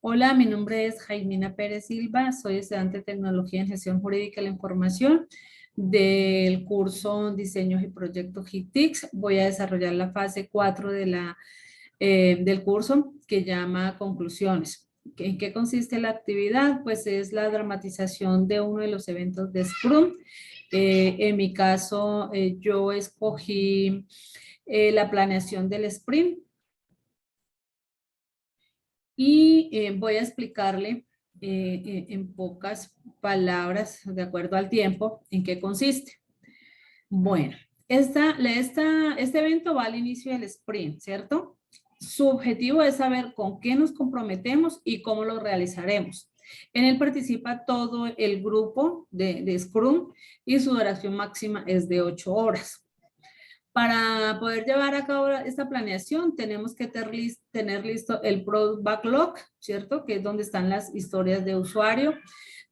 Hola, mi nombre es Jaimina Pérez Silva, soy estudiante de Tecnología en Gestión Jurídica de la Información del curso Diseños y Proyectos GITIX. Voy a desarrollar la fase 4 del curso que llama Conclusiones. ¿En qué consiste la actividad? Pues es la dramatización de uno de los eventos de Scrum. En mi caso, yo escogí la planeación del sprint. Y voy a explicarle en pocas palabras, de acuerdo al tiempo, en qué consiste. Bueno, este evento va al inicio del sprint, ¿cierto? Su objetivo es saber con qué nos comprometemos y cómo lo realizaremos. En él participa todo el grupo de Scrum y su duración máxima es de 8 horas. Para poder llevar a cabo esta planeación, tenemos que tener listo el Product Backlog, ¿cierto? Que es donde están las historias de usuario.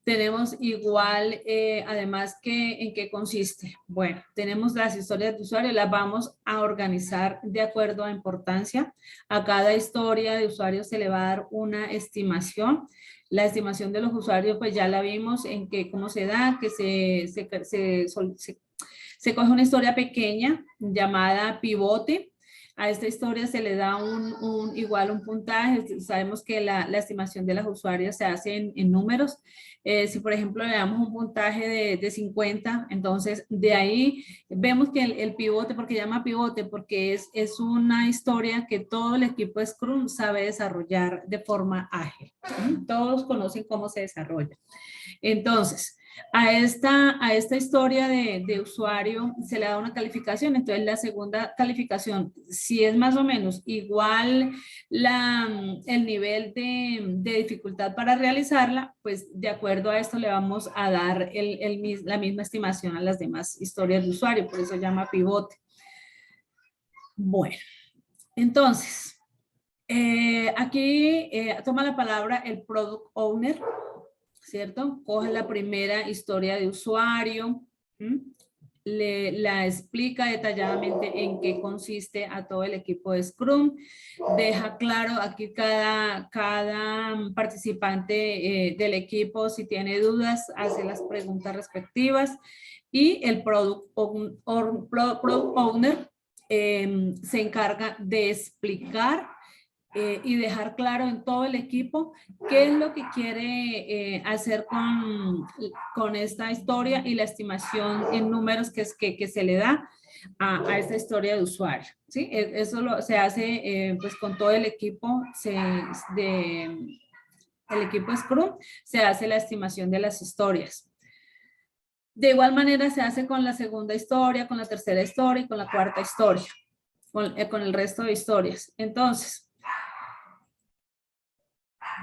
Tenemos igual, además, ¿en qué consiste? Bueno, tenemos las historias de usuario, las vamos a organizar de acuerdo a importancia. A cada historia de usuario se le va a dar una estimación. La estimación de los usuarios, pues ya la vimos en cómo se da, que se coge una historia pequeña llamada pivote. A esta historia se le da igual un puntaje. Sabemos que la estimación de las usuarias se hace en números. Si por ejemplo le damos un puntaje de 50, entonces de ahí vemos que el pivote, ¿por qué llama pivote? Porque es una historia que todo el equipo de Scrum sabe desarrollar de forma ágil. Todos conocen cómo se desarrolla. Entonces, a esta historia de usuario se le da una calificación. Entonces, la segunda calificación, si es más o menos igual el nivel de dificultad para realizarla, pues de acuerdo a esto le vamos a dar la misma estimación a las demás historias de usuario. Por eso se llama pivote. Bueno, entonces, aquí toma la palabra el Product Owner, ¿cierto? Coge la primera historia de usuario, la explica detalladamente en qué consiste a todo el equipo de Scrum, deja claro aquí cada participante del equipo, si tiene dudas, hace las preguntas respectivas, y el Product Owner se encarga de explicar y dejar claro en todo el equipo qué es lo que quiere hacer con esta historia y la estimación en números que se le da a esta historia de usuario. ¿Sí? Eso se hace pues con todo el equipo el equipo Scrum, se hace la estimación de las historias. De igual manera se hace con la segunda historia, con la tercera historia y con la cuarta historia, con el resto de historias. Entonces,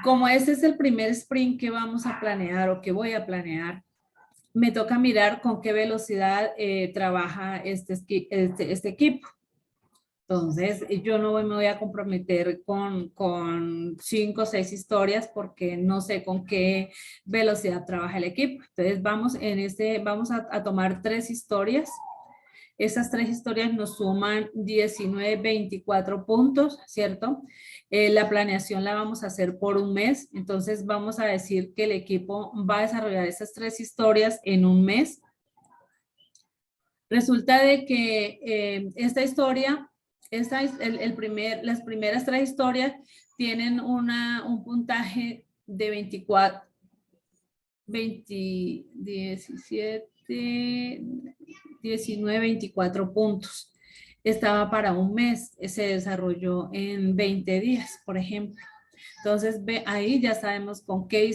como este es el primer sprint que vamos a planear o que voy a planear, me toca mirar con qué velocidad trabaja este equipo. Entonces, yo no me voy a comprometer con 5 o 6 historias porque no sé con qué velocidad trabaja el equipo. Entonces, vamos a tomar 3 historias. Esas 3 historias nos suman 19, 24 puntos, ¿cierto? La planeación la vamos a hacer por un mes, entonces vamos a decir que el equipo va a desarrollar esas 3 historias en un mes. Resulta de que esta historia, las primeras 3 historias tienen un puntaje de 24, 17, 19, 24 puntos. Estaba para un mes, se desarrolló en 20 días, por ejemplo. Entonces, ahí ya sabemos con qué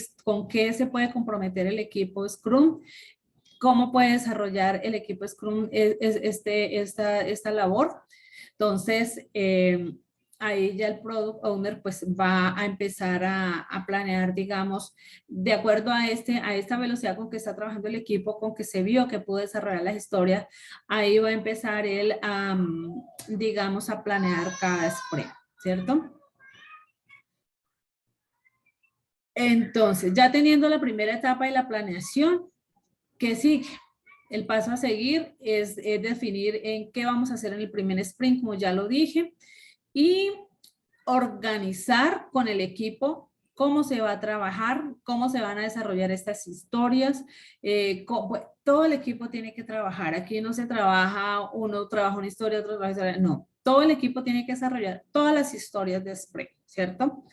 se puede comprometer el equipo Scrum, cómo puede desarrollar el equipo Scrum esta labor. Entonces, ahí ya el Product Owner pues va a empezar a planear, digamos, de acuerdo a esta velocidad con que está trabajando el equipo, con que se vio que pudo desarrollar las historias, ahí va a empezar él digamos, a planear cada sprint, ¿cierto? Entonces, ya teniendo la primera etapa de la planeación, ¿qué sigue? El paso a seguir es definir en qué vamos a hacer en el primer sprint, como ya lo dije, y organizar con el equipo cómo se va a trabajar, cómo se van a desarrollar estas historias. Bueno, todo el equipo tiene que trabajar. Aquí no se trabaja, uno trabaja una historia, otro trabaja una historia. No, todo el equipo tiene que desarrollar todas las historias de Spring, ¿cierto?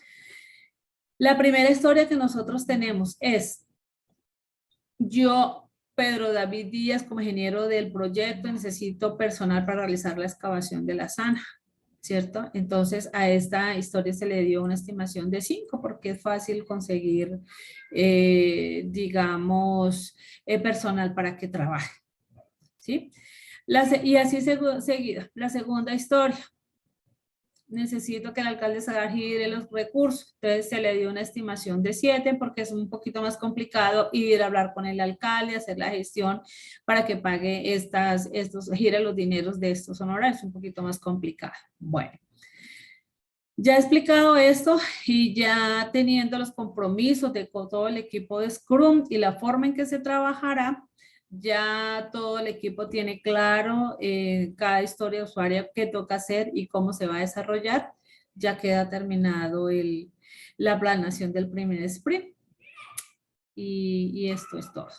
La primera historia que nosotros tenemos es, yo, Pedro David Díaz, como ingeniero del proyecto, necesito personal para realizar la excavación de la zanja, ¿cierto? Entonces a esta historia se le dio una estimación de 5 porque es fácil conseguir, digamos, personal para que trabaje, ¿sí? Y así seguida. La segunda historia, necesito que el alcalde Sagar gire los recursos. Entonces se le dio una estimación de 7 porque es un poquito más complicado ir a hablar con el alcalde, hacer la gestión para que pague gire los dineros de estos honorarios, un poquito más complicado. Bueno. Ya he explicado esto y ya teniendo los compromisos de todo el equipo de Scrum y la forma en que se trabajará, ya todo el equipo tiene claro cada historia de usuario que toca hacer y cómo se va a desarrollar. Ya queda terminado la planeación del primer sprint. Y esto es todo.